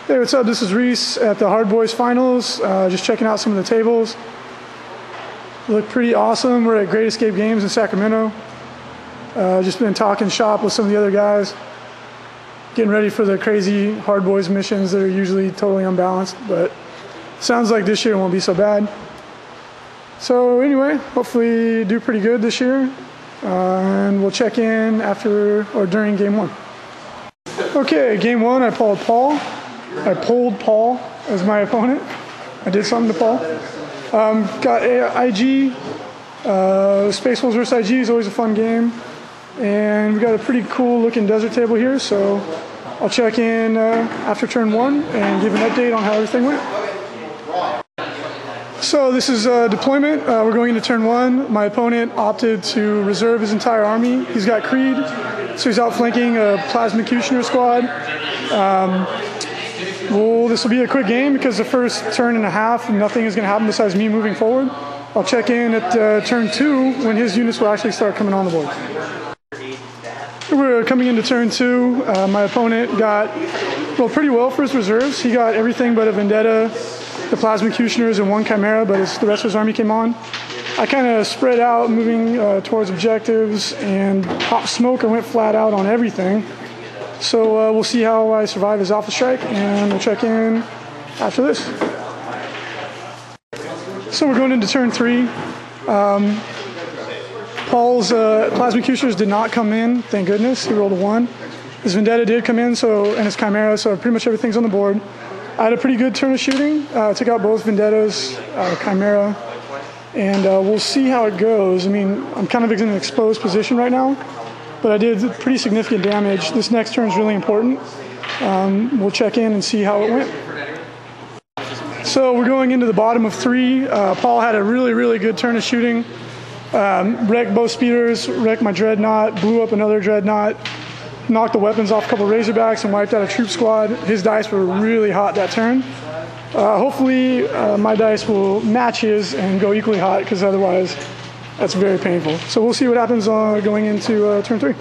Hey, what's up? This is Reese at the ARD Boyz Finals. Just checking out some of the tables. Look pretty awesome. We're at Great Escape Games in Sacramento. Just been talking shop with some of the other guys. Getting ready for the crazy ARD Boyz missions that are usually totally unbalanced, but sounds like this year won't be so bad. So anyway, hopefully do pretty good this year. And we'll check in after or during game one. Okay, game one, I pulled Paul as my opponent. I did something to Paul. Got IG. Space Wolves vs. IG is always a fun game. And we got a pretty cool looking desert table here, so I'll check in after turn one and give an update on how everything went. So this is deployment. We're going into turn one. My opponent opted to reserve his entire army. He's got Creed, so he's outflanking a Plasmacutioner squad. Well, this will be a quick game because the first turn and a half, nothing is going to happen besides me moving forward. I'll check in at turn two when his units will actually start coming on the board. We're coming into turn two. My opponent rolled pretty well for his reserves. He got everything but a Vendetta, the Plasmacutioners, and one Chimera, but the rest of his army came on. I kind of spread out, moving towards objectives, and popped smoke. I went flat out on everything. So we'll see how I survive his Alpha Strike, and we'll check in after this. So we're going into turn three. Paul's Plasmacutioners did not come in, thank goodness. He rolled a 1. His Vendetta did come in, and his Chimera, so pretty much everything's on the board. I had a pretty good turn of shooting. Took out both Vendettas, Chimera, and we'll see how it goes. I mean, I'm kind of in an exposed position right now, but I did pretty significant damage. This next turn is really important. We'll check in and see how it went. So we're going into the bottom of 3. Paul had a really good turn of shooting. Wrecked both speeders, wrecked my Dreadnought, blew up another Dreadnought, knocked the weapons off a couple Razorbacks, and wiped out a troop squad. His dice were really hot that turn. Hopefully my dice will match his and go equally hot, because otherwise that's very painful. So we'll see what happens going into turn 3.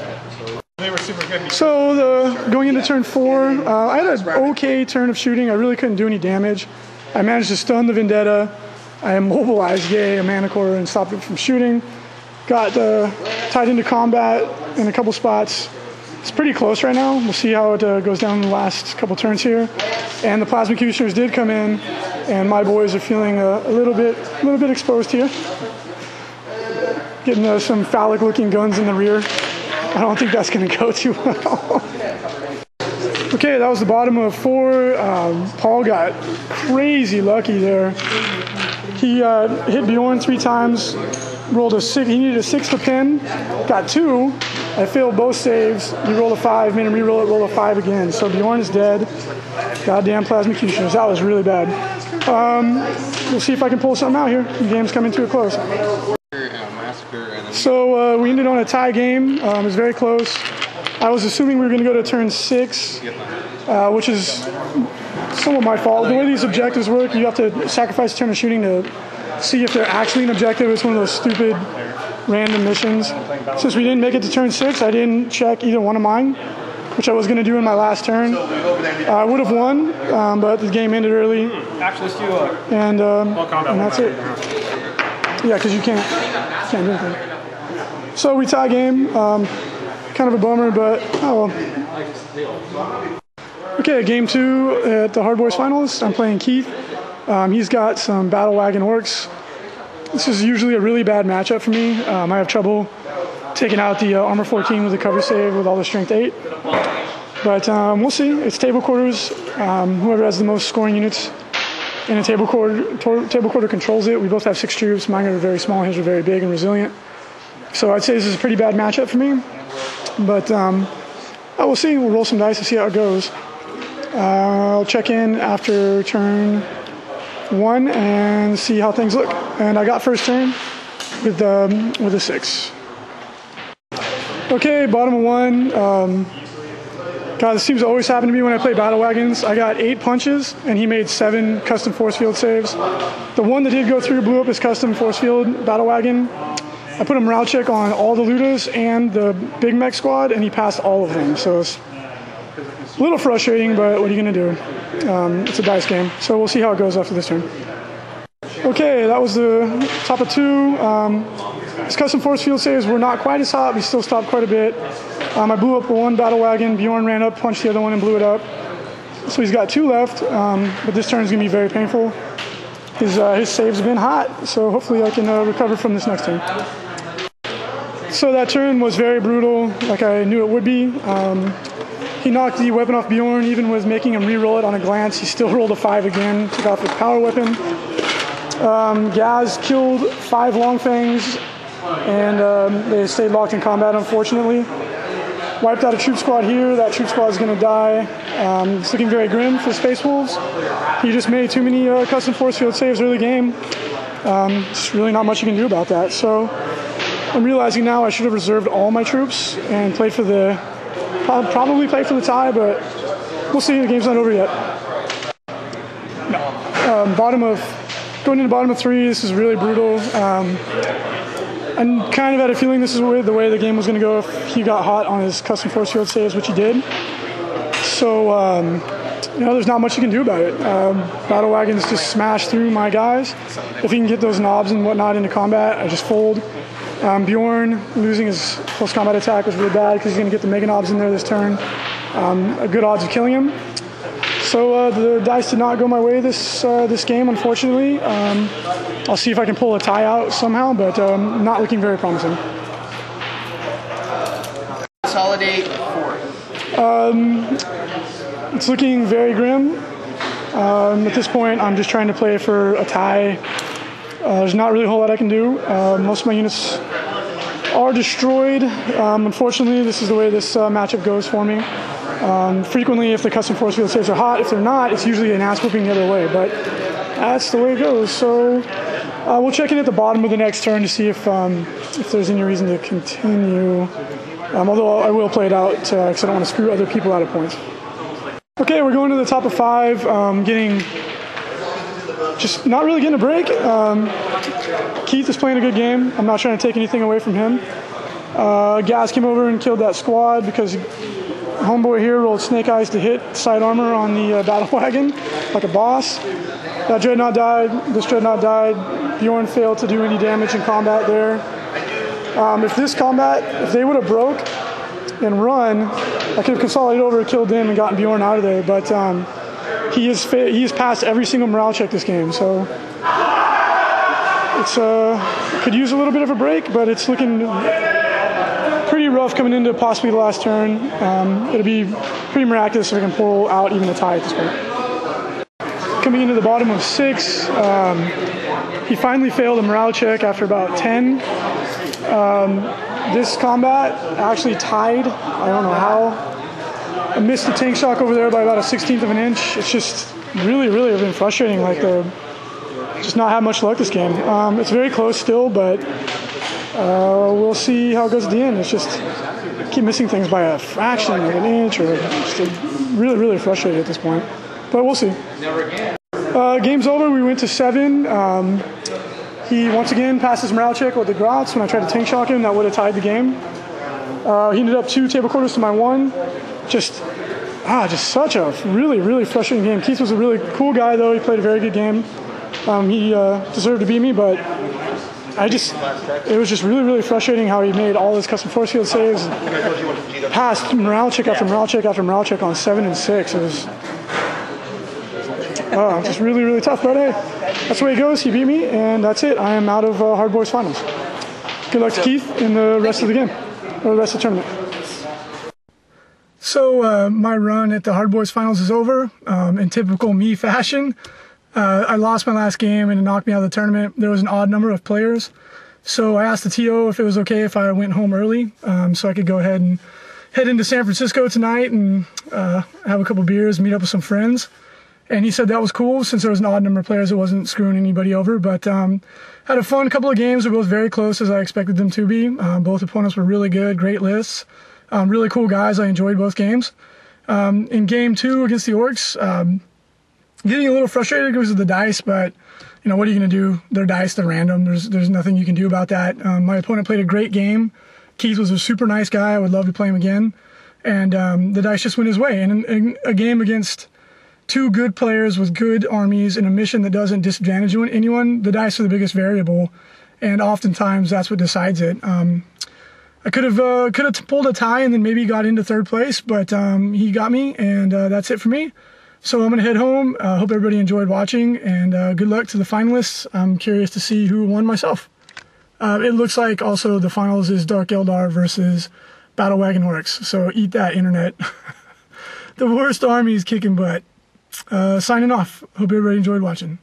They were super good. So going into turn 4, I had an okay turn of shooting. I really couldn't do any damage. I managed to stun the Vendetta. I immobilized a Manicore and stopped it from shooting. Got tied into combat in a couple spots. It's pretty close right now. We'll see how it goes down in the last couple turns here. And the Plasmacutioners did come in, and my boys are feeling a little bit exposed here. Getting some phallic-looking guns in the rear. I don't think that's going to go too well. Okay, that was the bottom of 4. Paul got crazy lucky there. He hit Bjorn 3 times, rolled a 6. He needed a 6 for pin, got 2. I failed both saves. He rolled a 5, made him re-roll it, roll a 5 again. So Bjorn is dead. Goddamn Plasmacutioners. That was really bad. We'll see if I can pull something out here. The game's coming to a close. So we ended on a tie game. It was very close. I was assuming we were going to go to turn 6, which is somewhat my fault. The way these objectives work, you have to sacrifice a turn of shooting to see if they're actually an objective. It's one of those stupid random missions. Since we didn't make it to turn 6, I didn't check either one of mine, which I was going to do in my last turn. I would have won, but the game ended early. And that's it. Yeah, because you can't do anything. So we tie game. Kind of a bummer, but oh well. Okay, game 2 at the ARD Boyz Finals. I'm playing Keith. He's got some Battle Wagon Orcs. This is usually a really bad matchup for me. I have trouble taking out the Armor 14 with a cover save with all the Strength 8. But we'll see. It's table quarters. Whoever has the most scoring units in a table quarter controls it. We both have 6 troops. Mine are very small. His are very big and resilient. So I'd say this is a pretty bad matchup for me. But we'll see. We'll roll some dice to see how it goes. I'll check in after turn 1 and see how things look. And I got first turn with a 6. Okay, bottom of 1. God, this seems to always happen to me when I play Battle Wagons. I got 8 punches, and he made 7 custom force field saves. The one that did go through blew up his custom force field Battle Wagon. I put a morale check on all the Ludas and the Big Mech squad, and he passed all of them. So A little frustrating, but what are you going to do? It's a dice game, so we'll see how it goes after this turn. Okay, that was the top of 2. His custom force field saves were not quite as hot. We still stopped quite a bit. I blew up one battle wagon. Bjorn ran up, punched the other one, and blew it up. So he's got 2 left, but this turn is going to be very painful. His saves have been hot, so hopefully I can recover from this next turn. So that turn was very brutal, like I knew it would be. He knocked the weapon off Bjorn, even with making him re-roll it on a glance. He still rolled a 5 again, took off his power weapon. Gaz killed 5 long fangs, and they stayed locked in combat, unfortunately. Wiped out a troop squad here. That troop squad is going to die. It's looking very grim for the Space Wolves. He just made too many custom force field saves early game. There's really not much you can do about that. So I'm realizing now I should have reserved all my troops and played for the probably play for the tie, but we'll see. The game's not over yet. Going into bottom of 3, this is really brutal. I kind of had a feeling this is the way the game was going to go if he got hot on his custom force field saves, which he did. So, there's not much you can do about it. Battle wagons just smash through my guys. If he can get those knobs and whatnot into combat, I just fold. Bjorn losing his close combat attack was really bad because he's going to get the mega knobs in there this turn. A good odds of killing him. So the dice did not go my way this game, unfortunately. I'll see if I can pull a tie out somehow, but not looking very promising. Consolidate 4. It's looking very grim. At this point, I'm just trying to play for a tie. There's not really a whole lot I can do. Most of my units are destroyed. Unfortunately, this is the way this matchup goes for me. Frequently, if the custom force field saves are hot, if they're not, it's usually an ass whooping the other way, but that's the way it goes. So we'll check in at the bottom of the next turn to see if there's any reason to continue, although I will play it out because I don't want to screw other people out of points. Okay, we're going to the top of 5, just not really getting a break. Keith is playing a good game. I'm not trying to take anything away from him. Gaz came over and killed that squad because homeboy here rolled snake eyes to hit side armor on the battle wagon like a boss. That dreadnought died. This dreadnought died. Bjorn failed to do any damage in combat there. If they would have broke and run, I could have consolidated over, killed them, and gotten Bjorn out of there. But he has passed every single morale check this game, so it's could use a little bit of a break, but it's looking pretty rough coming into possibly the last turn. It'll be pretty miraculous if I can pull out even a tie at this point. Coming into the bottom of 6, he finally failed a morale check after about 10. This combat actually tied. I don't know how. I missed the tank shock over there by about a 1/16 of an inch. It's just really, really been frustrating. Just not have much luck this game. It's very close still, but we'll see how it goes at the end. It's just keep missing things by a fraction of an inch, or just really, really frustrated at this point. But we'll see. Game's over. We went to 7. He once again passed his morale check with the Grots. When I tried to tank shock him, that would have tied the game. He ended up 2 table quarters to my 1. Just such a really, really frustrating game. Keith was a really cool guy, though. He played a very good game. He deserved to beat me, but it was just really, really frustrating how he made all his custom force field saves. Passed morale check after morale check after morale check on 7 and 6. It was just really, really tough. But hey, that's the way it goes. He beat me, and that's it. I am out of ARD Boyz Finals. Good luck to Keith in the rest of the game, or the rest of the tournament. So my run at the ARD Boyz Finals is over. In typical me fashion, I lost my last game and it knocked me out of the tournament. There was an odd number of players, so I asked the TO if it was okay if I went home early, so I could go ahead and head into San Francisco tonight and have a couple beers, meet up with some friends. And he said that was cool since there was an odd number of players. It wasn't screwing anybody over, but had a fun couple of games. They were both very close as I expected them to be. Both opponents were really good, great lists. Really cool guys. I enjoyed both games. In game 2 against the Orcs, getting a little frustrated because of the dice, but what are you going to do? They're dice, they're random. There's nothing you can do about that. My opponent played a great game. Keith was a super nice guy. I would love to play him again. and the dice just went his way. And in a game against two good players with good armies in a mission that doesn't disadvantage anyone, the dice are the biggest variable, and oftentimes that's what decides it. I could have pulled a tie and then maybe got into third place, but he got me, and that's it for me. So I'm going to head home. Hope everybody enjoyed watching, and good luck to the finalists. I'm curious to see who won myself. It looks like also the finals is Dark Eldar versus Battle Wagon Works, so eat that, internet. The worst army is kicking butt. Signing off. Hope everybody enjoyed watching.